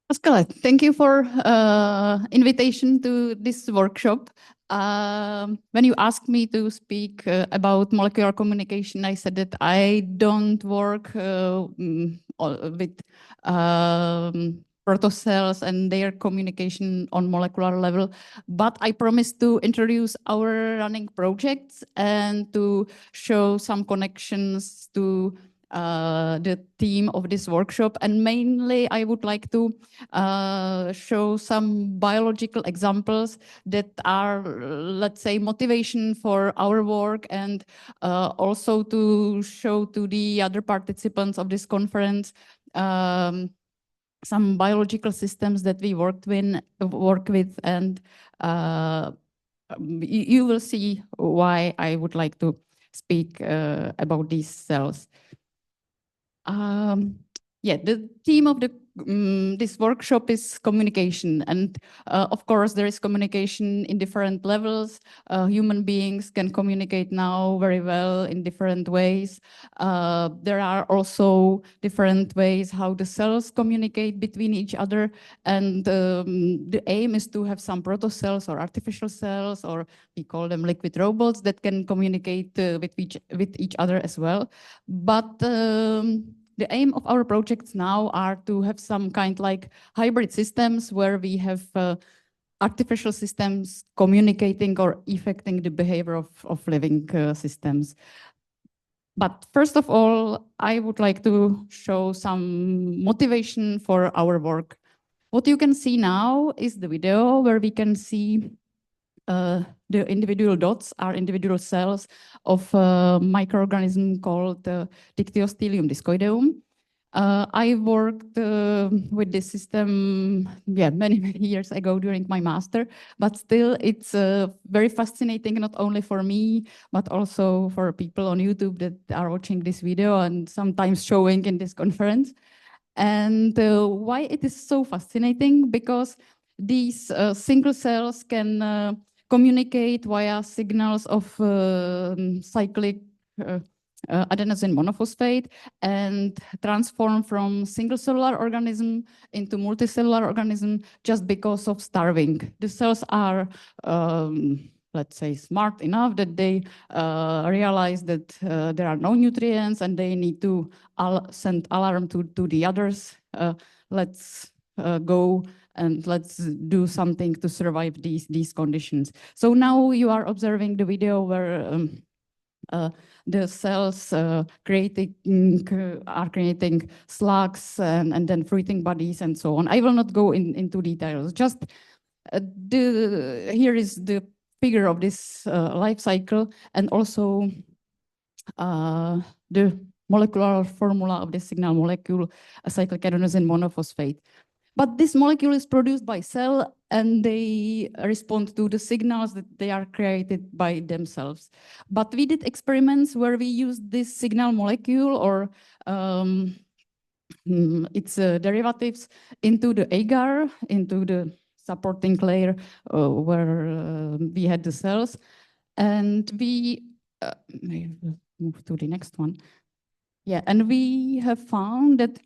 Pascal, thank you for invitation to this workshop. When you asked me to speak about molecular communication, I said that I don't work with protocells and their communication on molecular level, but I promise to introduce our running projects and to show some connections to the theme of this workshop. And mainly, I would like to show some biological examples that are, let's say, motivation for our work, and also to show to the other participants of this conference some biological systems that we work with, and you will see why I would like to speak about these cells. Yeah, the theme of this workshop is communication, and of course there is communication in different levels. Human beings can communicate now very well in different ways. There are also different ways how the cells communicate between each other, and the aim is to have some protocells or artificial cells, or we call them liquid robots, that can communicate with each other as well. But the aim of our projects now are to have some kind like hybrid systems where we have artificial systems communicating or affecting the behavior of living systems. But first of all, I would like to show some motivation for our work. What you can see now is the video where we can see the individual dots are individual cells of a microorganism called Dictyostelium discoideum. I worked with this system many years ago during my master, but still it's very fascinating, not only for me, but also for people on YouTube that are watching this video and sometimes showing in this conference. And why it is so fascinating? Because these single cells can communicate via signals of cyclic adenosine monophosphate and transform from single cellular organism into multicellular organism just because of starving. The cells are, let's say, smart enough that they realize that there are no nutrients and they need to send alarm to the others. Let's go and let's do something to survive these conditions. So now you are observing the video where the cells are creating slugs and then fruiting bodies and so on. I will not go into details. Just here is the figure of this life cycle, and also the molecular formula of this signal molecule, a cyclic adenosine monophosphate. But this molecule is produced by cell, and they respond to the signals that they are created by themselves. But we did experiments where we used this signal molecule or its derivatives into the agar, into the supporting layer where we had the cells. And we move to the next one. Yeah, and we have found that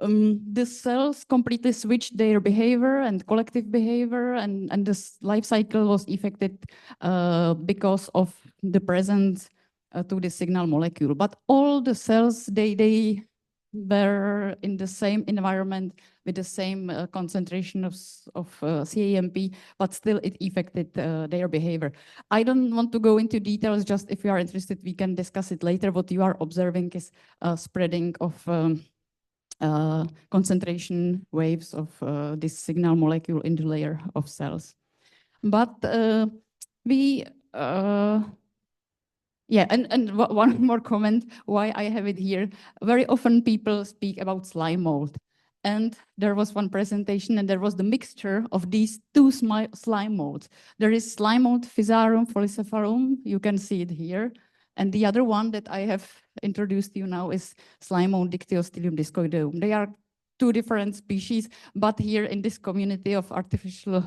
the cells completely switched their behavior and collective behavior, and this life cycle was affected because of the presence to the signal molecule. But all the cells, they were in the same environment with the same concentration of CAMP, but still it affected their behavior. I don't want to go into details, just if you are interested, we can discuss it later. What you are observing is spreading of concentration waves of this signal molecule in the layer of cells. But and one more comment why I have it here. Very often people speak about slime mold. And there was one presentation, and there was the mixture of these two slime molds. There is slime mold Physarum foliceparum, you can see it here. And the other one that I have introduced to you now is slime mold Dictyostelium discoideum. They are two different species, but here in this community of artificial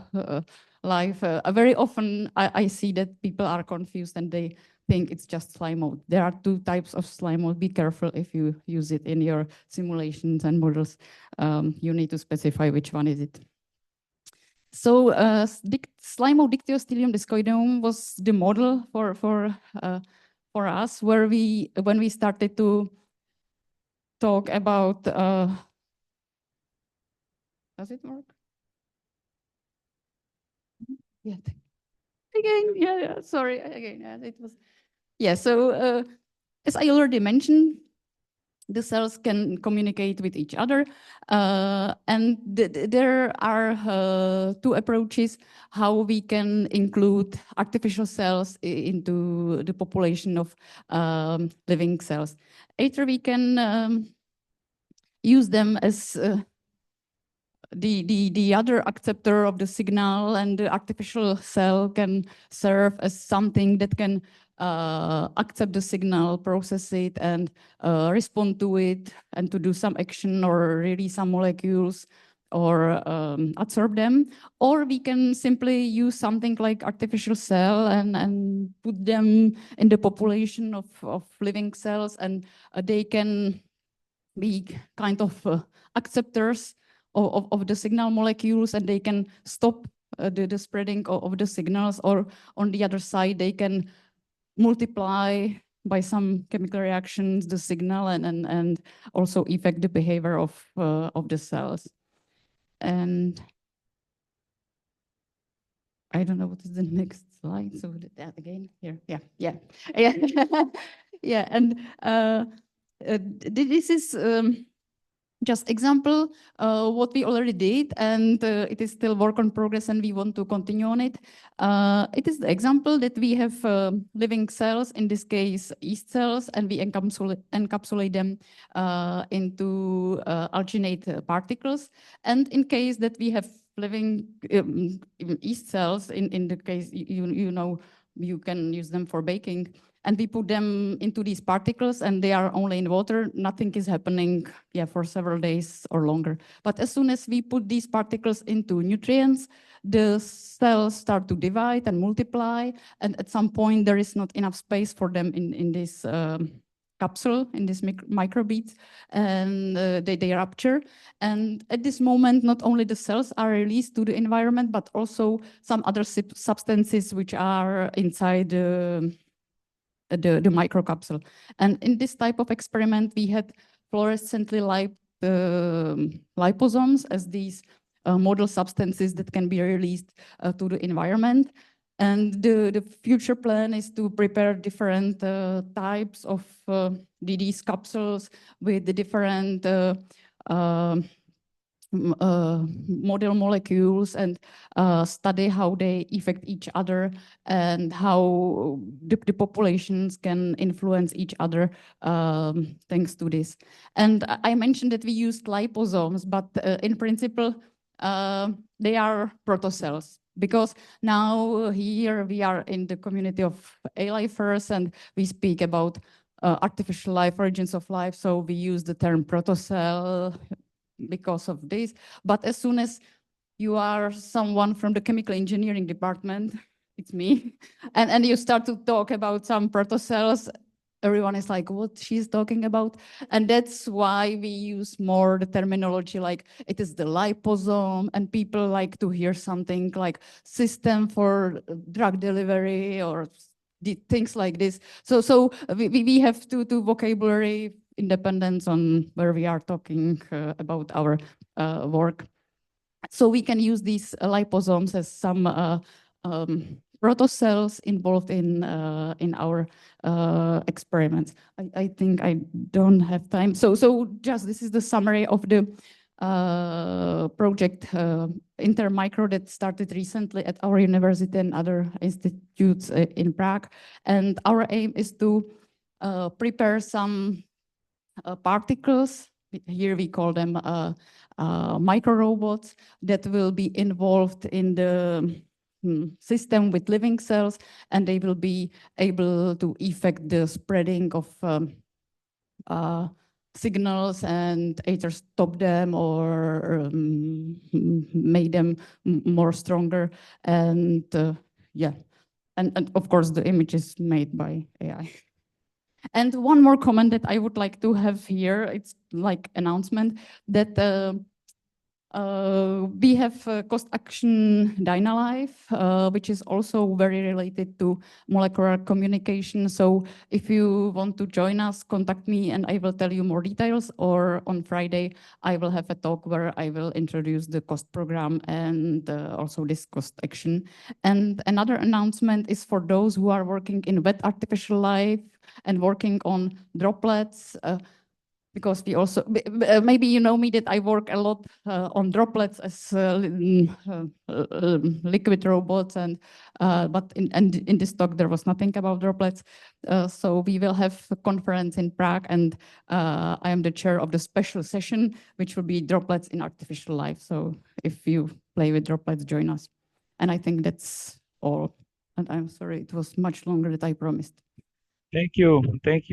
life, very often I see that people are confused and they think it's just slime mold. There are two types of slime mold. Be careful if you use it in your simulations and models. You need to specify which one is it. So slime mold Dictyostelium discoideum was the model for us, where when we started to talk about, does it work? Yeah. Again, yeah, sorry, again, it was, yeah, so as I already mentioned, the cells can communicate with each other, and there are two approaches how we can include artificial cells into the population of living cells. Either we can use them as the other acceptor of the signal, and the artificial cell can serve as something that can accept the signal, process it, and respond to it, and to do some action or release some molecules or absorb them. Or we can simply use something like artificial cell and put them in the population of living cells, and they can be kind of acceptors of the signal molecules, and they can stop the spreading of the signals. Or on the other side, they can multiply by some chemical reactions the signal, and also affect the behavior of the cells. And I don't know what is the next slide. So that again here, yeah. Yeah, and this is just example what we already did, and it is still work in progress, and we want to continue on it. It is the example that we have living cells, in this case yeast cells, and we encapsulate them into alginate particles. And in case that we have living yeast cells, in the case you know, you can use them for baking, and we put them into these particles, and they are only in water. Nothing is happening, yeah, for several days or longer. But as soon as we put these particles into nutrients, the cells start to divide and multiply, and at some point there is not enough space for them in this capsule, in this microbeads, and they rupture. And at this moment, not only the cells are released to the environment, but also some other substances which are inside the microcapsule. And in this type of experiment, we had fluorescently liposomes as these model substances that can be released to the environment. And the future plan is to prepare different types of these capsules with the different model molecules, and study how they affect each other, and how the populations can influence each other thanks to this. And I mentioned that we used liposomes, but in principle, they are protocells. Because now here we are in the community of A-lifers, and we speak about artificial life, origins of life. So we use the term protocell because of this. But as soon as you are someone from the chemical engineering department, it's me, and you start to talk about some protocells, everyone is like, what she's talking about? And that's why we use more the terminology like it is the liposome, and people like to hear something like system for drug delivery or things like this. So we have to vocabulary independence on where we are talking about our work. So we can use these liposomes as some protocells involved in our experiments. I think I don't have time. So just this is the summary of the project Intermicro that started recently at our university and other institutes in Prague. And our aim is to prepare some particles. Here we call them micro robots that will be involved in the system with living cells, and they will be able to affect the spreading of signals, and either stop them or make them more stronger. And yeah, And of course, the image is made by AI. And one more comment that I would like to have here, it's like announcement that we have cost action DynaLive, which is also very related to molecular communication. So if you want to join us, contact me and I will tell you more details. Or on Friday, I will have a talk where I will introduce the cost program and also this cost action. And another announcement is for those who are working in wet artificial life and working on droplets. Because we also, maybe you know me that I work a lot on droplets as liquid robots, and but in this talk there was nothing about droplets. So we will have a conference in Prague, and I am the chair of the special session, which will be droplets in artificial life. So if you play with droplets, join us. And I think that's all. And I'm sorry, it was much longer than I promised. Thank you. Thank you.